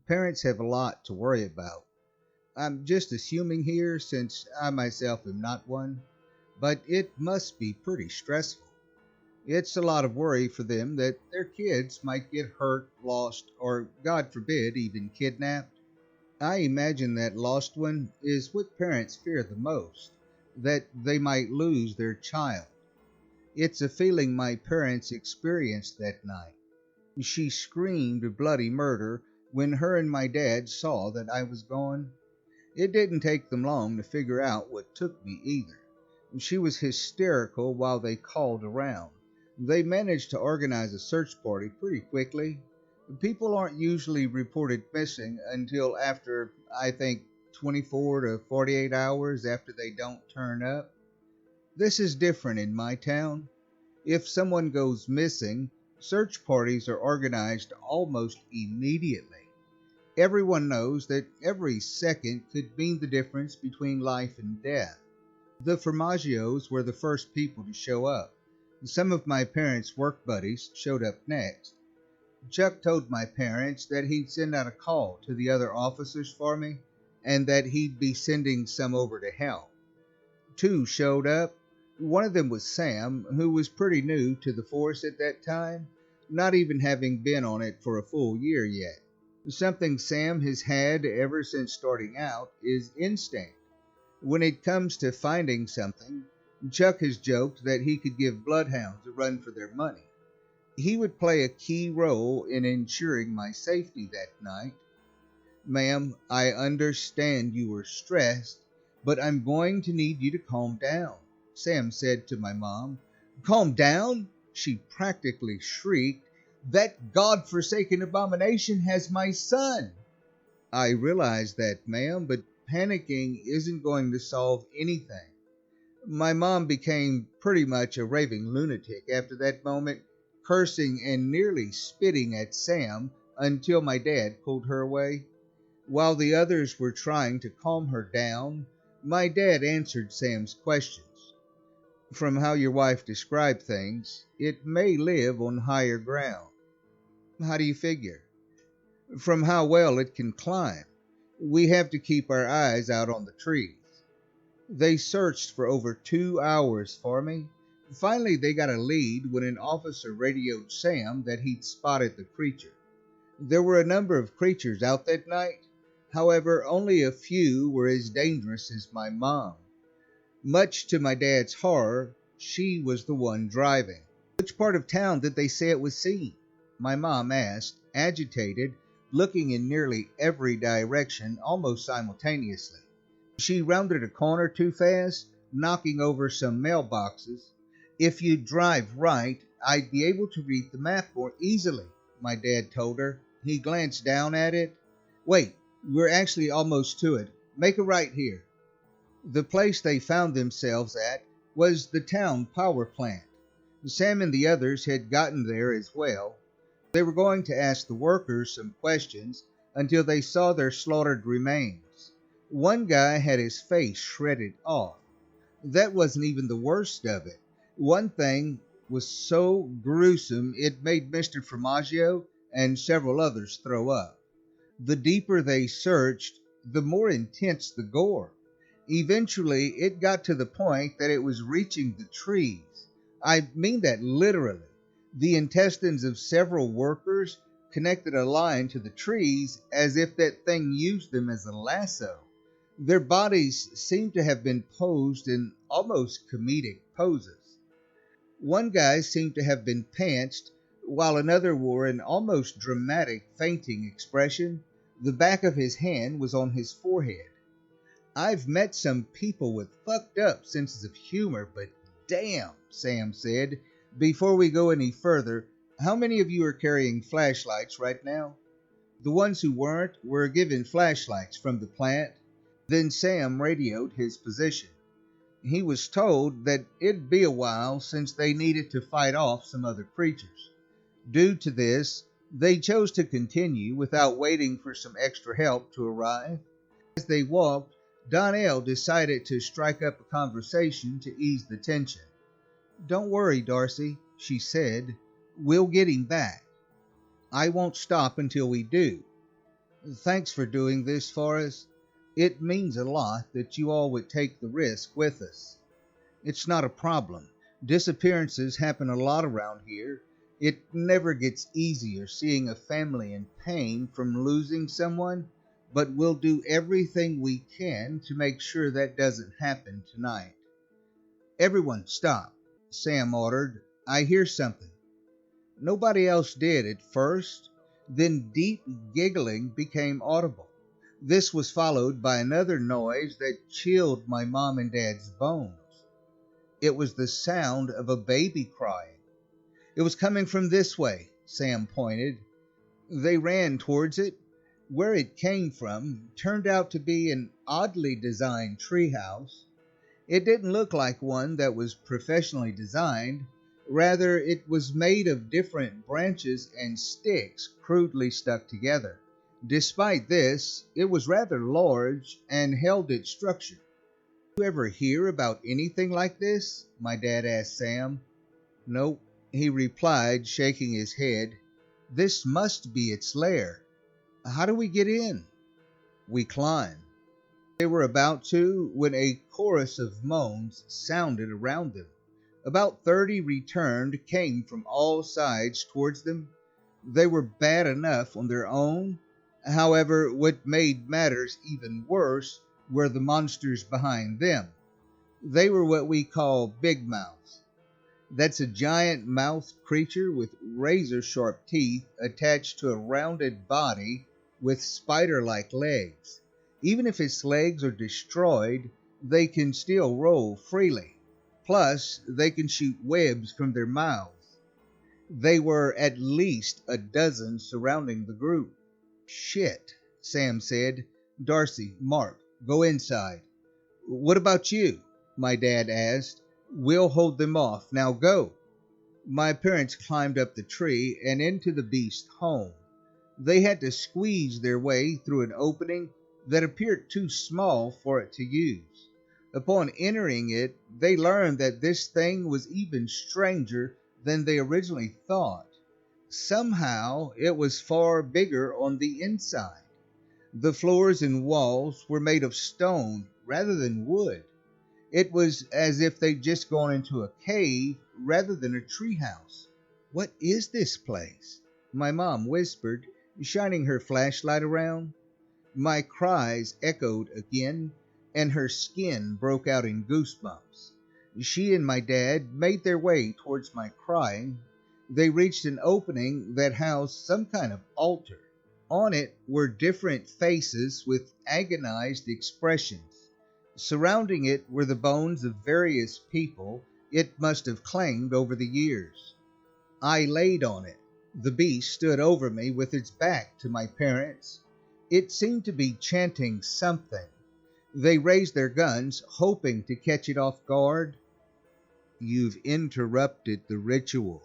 Parents have a lot to worry about. I'm just assuming here since I myself am not one, but it must be pretty stressful. It's a lot of worry for them that their kids might get hurt, lost, or, God forbid, even kidnapped. I imagine that lost one is what parents fear the most, that they might lose their child. It's a feeling my parents experienced that night. She screamed bloody murder when her and my dad saw that I was gone. It didn't take them long to figure out what took me either. She was hysterical while they called around. They managed to organize a search party pretty quickly. People aren't usually reported missing until after, I think, 24 to 48 hours after they don't turn up. This is different in my town. If someone goes missing, search parties are organized almost immediately. Everyone knows that every second could mean the difference between life and death. The Formagios were the first people to show up. Some of my parents' work buddies showed up next. Chuck told my parents that he'd send out a call to the other officers for me and that he'd be sending some over to help. Two showed up. One of them was Sam, who was pretty new to the force at that time, not even having been on it for a full year yet. Something Sam has had ever since starting out is instinct. When it comes to finding something, Chuck has joked that he could give bloodhounds a run for their money. He would play a key role in ensuring my safety that night. Ma'am, I understand you were stressed, but I'm going to need you to calm down, Sam said to my mom. Calm down? She practically shrieked. That God-forsaken abomination has my son. I realize that, ma'am, but panicking isn't going to solve anything. My mom became pretty much a raving lunatic after that moment, cursing and nearly spitting at Sam until my dad pulled her away. While the others were trying to calm her down, my dad answered Sam's questions. From how your wife described things, it may live on higher ground. How do you figure? From how well it can climb. We have to keep our eyes out on the trees. They searched for over 2 hours for me. Finally, they got a lead when an officer radioed Sam that he'd spotted the creature. There were a number of creatures out that night. However, only a few were as dangerous as my mom. Much to my dad's horror, she was the one driving. Which part of town did they say it was seen? My mom asked, agitated, looking in nearly every direction almost simultaneously. She rounded a corner too fast, knocking over some mailboxes. If you'd drive right, I'd be able to read the map more easily, my dad told her. He glanced down at it. Wait, we're actually almost to it. Make a right here. The place they found themselves at was the town power plant. Sam and the others had gotten there as well. They were going to ask the workers some questions until they saw their slaughtered remains. One guy had his face shredded off. That wasn't even the worst of it. One thing was so gruesome it made Mr. Formaggio and several others throw up. The deeper they searched, the more intense the gore. Eventually, it got to the point that it was reaching the trees. I mean that literally. The intestines of several workers connected a line to the trees as if that thing used them as a lasso. Their bodies seemed to have been posed in almost comedic poses. One guy seemed to have been pantsed, while another wore an almost dramatic fainting expression. The back of his hand was on his forehead. I've met some people with fucked up senses of humor, but damn, Sam said. Before we go any further, how many of you are carrying flashlights right now? The ones who weren't were given flashlights from the plant. Then Sam radioed his position. He was told that it'd be a while since they needed to fight off some other creatures. Due to this, they chose to continue without waiting for some extra help to arrive. As they walked, Donnell decided to strike up a conversation to ease the tension. Don't worry, Darcy, she said. We'll get him back. I won't stop until we do. Thanks for doing this for us. It means a lot that you all would take the risk with us. It's not a problem. Disappearances happen a lot around here. It never gets easier seeing a family in pain from losing someone, but we'll do everything we can to make sure that doesn't happen tonight. Everyone stop, Sam ordered. I hear something. Nobody else did at first. Then deep giggling became audible. This was followed by another noise that chilled my mom and dad's bones. It was the sound of a baby crying. It was coming from this way, Sam pointed. They ran towards it. Where it came from turned out to be an oddly designed treehouse. It didn't look like one that was professionally designed. Rather, it was made of different branches and sticks crudely stuck together. Despite this, it was rather large and held its structure. You ever hear about anything like this? My dad asked Sam. Nope, he replied, shaking his head. This must be its lair. How do we get in? We climb. They were about to when a chorus of moans sounded around them. About 30 returned came from all sides towards them. They were bad enough on their own. However, what made matters even worse were the monsters behind them. They were what we call big mouths. That's a giant mouthed creature with razor-sharp teeth attached to a rounded body with spider-like legs. Even if its legs are destroyed, they can still roll freely. Plus, they can shoot webs from their mouths. They were at least a dozen surrounding the group. Shit, Sam said. Darcy, Mark, go inside. What about you? My dad asked. We'll hold them off. Now go. My parents climbed up the tree and into the beast's home. They had to squeeze their way through an opening that appeared too small for it to use. Upon entering it, they learned that this thing was even stranger than they originally thought. Somehow, it was far bigger on the inside. The floors and walls were made of stone rather than wood. It was as if they'd just gone into a cave rather than a treehouse. What is this place? My mom whispered, shining her flashlight around. My cries echoed again, and her skin broke out in goosebumps. She and my dad made their way towards my crying. They reached an opening that housed some kind of altar. On it were different faces with agonized expressions. Surrounding it were the bones of various people it must have claimed over the years. I laid on it. The beast stood over me with its back to my parents. It seemed to be chanting something. They raised their guns, hoping to catch it off guard. You've interrupted the ritual,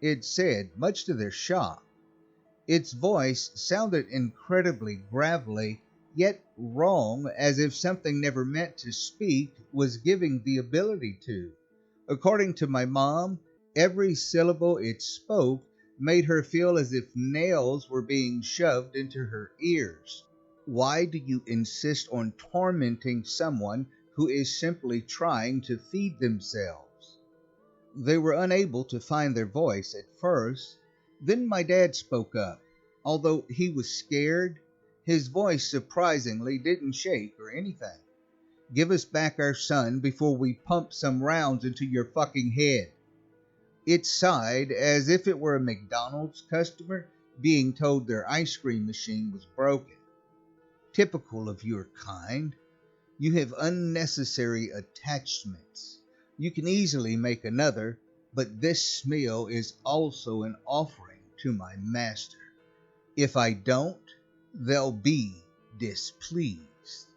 it said, much to their shock. Its voice sounded incredibly gravelly, yet wrong, as if something never meant to speak was giving the ability to. According to my mom, every syllable it spoke made her feel as if nails were being shoved into her ears. Why do you insist on tormenting someone who is simply trying to feed themselves? They were unable to find their voice at first. Then my dad spoke up. Although he was scared, his voice surprisingly didn't shake or anything. Give us back our son before we pump some rounds into your fucking head. It sighed as if it were a McDonald's customer being told their ice cream machine was broken. Typical of your kind. You have unnecessary attachments. You can easily make another, but this meal is also an offering to my master. If I don't, they'll be displeased.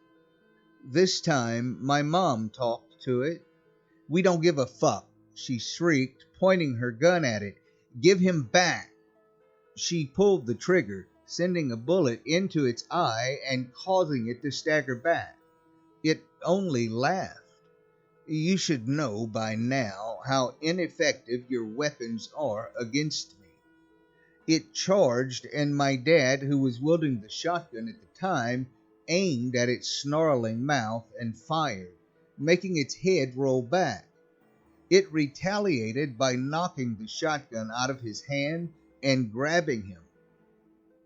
This time, my mom talked to it. We don't give a fuck, she shrieked, pointing her gun at it. Give him back. She pulled the trigger, sending a bullet into its eye and causing it to stagger back. It only laughed. You should know by now how ineffective your weapons are against me. It charged, and my dad, who was wielding the shotgun at the time, aimed at its snarling mouth and fired, making its head roll back. It retaliated by knocking the shotgun out of his hand and grabbing him.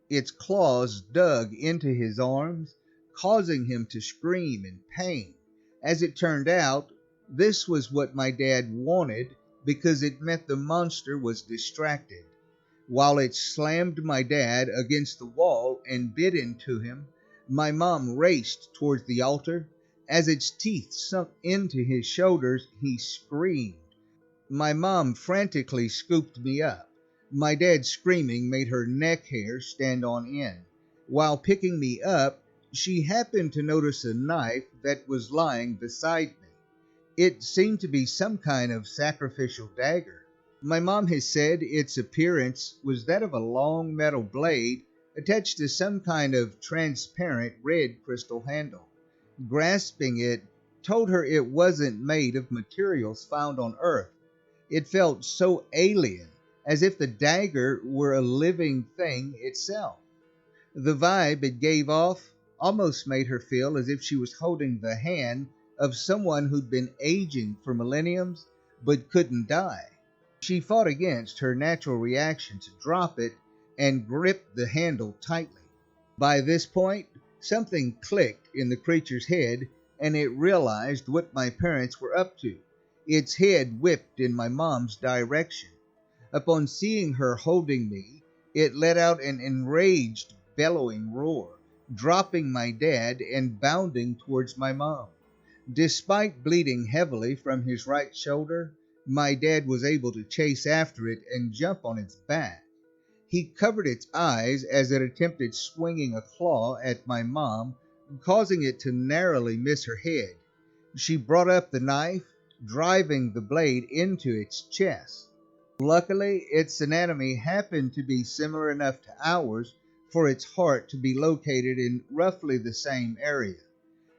Its claws dug into his arms, causing him to scream in pain. As it turned out, this was what my dad wanted because it meant the monster was distracted. While it slammed my dad against the wall and bit into him, my mom raced towards the altar. As its teeth sunk into his shoulders, he screamed. My mom frantically scooped me up. My dad's screaming made her neck hair stand on end. While picking me up, she happened to notice a knife that was lying beside me. It seemed to be some kind of sacrificial dagger. My mom has said its appearance was that of a long metal blade attached to some kind of transparent red crystal handle. Grasping it told her it wasn't made of materials found on Earth. It felt so alien, as if the dagger were a living thing itself. The vibe it gave off almost made her feel as if she was holding the hand of someone who'd been aging for millenniums but couldn't die. She fought against her natural reaction to drop it and grip the handle tightly. By this point, something clicked in the creature's head, and it realized what my parents were up to. Its head whipped in my mom's direction. Upon seeing her holding me, it let out an enraged, bellowing roar, dropping my dad and bounding towards my mom. Despite bleeding heavily from his right shoulder, my dad was able to chase after it and jump on its back. He covered its eyes as it attempted swinging a claw at my mom, causing it to narrowly miss her head. She brought up the knife, driving the blade into its chest. Luckily, its anatomy happened to be similar enough to ours for its heart to be located in roughly the same area.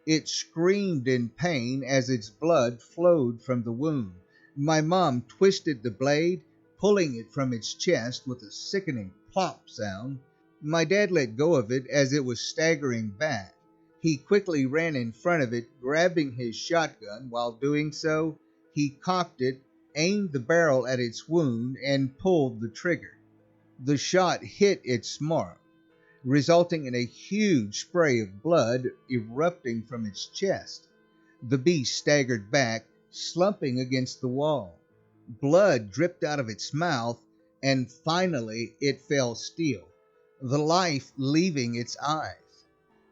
It screamed in pain as its blood flowed from the wound. My mom twisted the blade, pulling it from its chest with a sickening plop sound. My dad let go of it as it was staggering back. He quickly ran in front of it, grabbing his shotgun. While doing so, he cocked it, aimed the barrel at its wound, and pulled the trigger. The shot hit its mark, resulting in a huge spray of blood erupting from its chest. The beast staggered back, slumping against the wall. Blood dripped out of its mouth, and finally it fell still, the life leaving its eyes.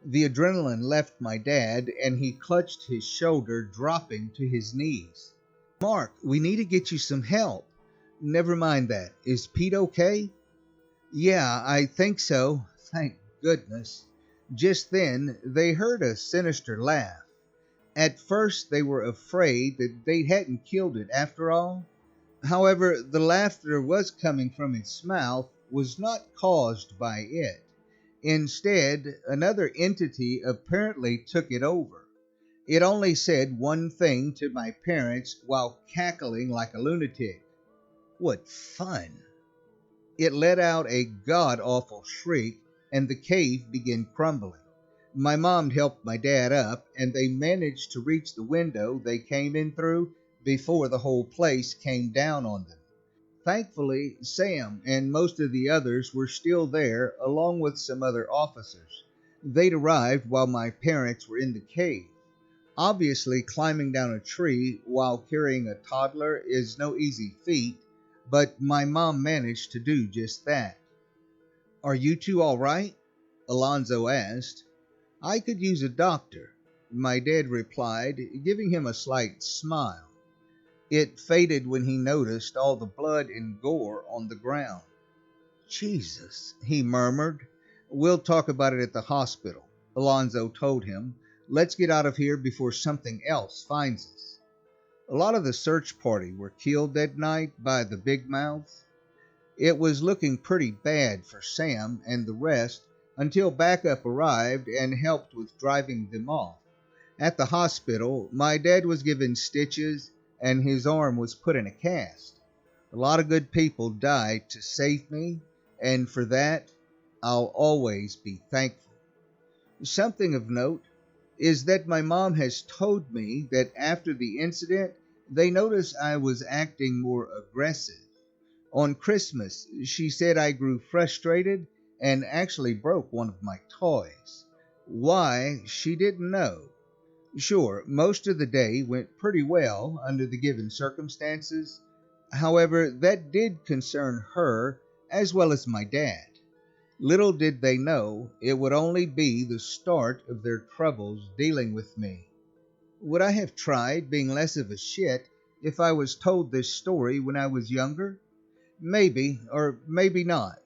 The adrenaline left my dad, and he clutched his shoulder, dropping to his knees. "Mark, we need to get you some help." "Never mind that. Is Pete okay?" "Yeah, I think so. Thank goodness." Just then, they heard a sinister laugh. At first, they were afraid that they hadn't killed it after all. However, the laughter was coming from its mouth was not caused by it. Instead, another entity apparently took it over. It only said one thing to my parents while cackling like a lunatic. What fun! It let out a god-awful shriek, and the cave began crumbling. My mom helped my dad up, and they managed to reach the window they came in through before the whole place came down on them. Thankfully, Sam and most of the others were still there, along with some other officers. They'd arrived while my parents were in the cave. Obviously, climbing down a tree while carrying a toddler is no easy feat, but my mom managed to do just that. "Are you two all right?" Alonzo asked. "I could use a doctor," my dad replied, giving him a slight smile. It faded when he noticed all the blood and gore on the ground. "Jesus," he murmured. "We'll talk about it at the hospital," Alonzo told him. "Let's get out of here before something else finds us." A lot of the search party were killed that night by the big mouths. It was looking pretty bad for Sam and the rest until backup arrived and helped with driving them off. At the hospital, my dad was given stitches and his arm was put in a cast. A lot of good people died to save me, and for that, I'll always be thankful. Something of note is that my mom has told me that after the incident, they noticed I was acting more aggressive. On Christmas, she said I grew frustrated and actually broke one of my toys. Why, she didn't know. Sure, most of the day went pretty well under the given circumstances. However, that did concern her as well as my dad. Little did they know it would only be the start of their troubles dealing with me. Would I have tried being less of a shit if I was told this story when I was younger? Maybe, or maybe not.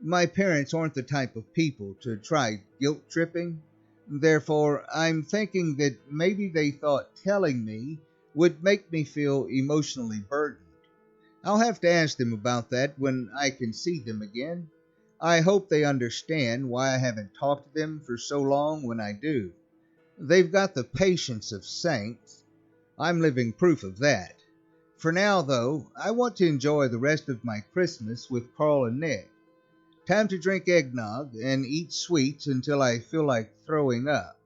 My parents aren't the type of people to try guilt tripping. Therefore, I'm thinking that maybe they thought telling me would make me feel emotionally burdened. I'll have to ask them about that when I can see them again. I hope they understand why I haven't talked to them for so long when I do. They've got the patience of saints. I'm living proof of that. For now, though, I want to enjoy the rest of my Christmas with Carl and Nick. Time to drink eggnog and eat sweets until I feel like throwing up.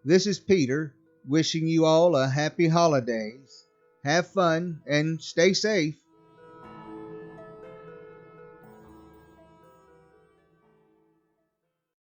This is Peter, wishing you all a happy holidays. Have fun and stay safe.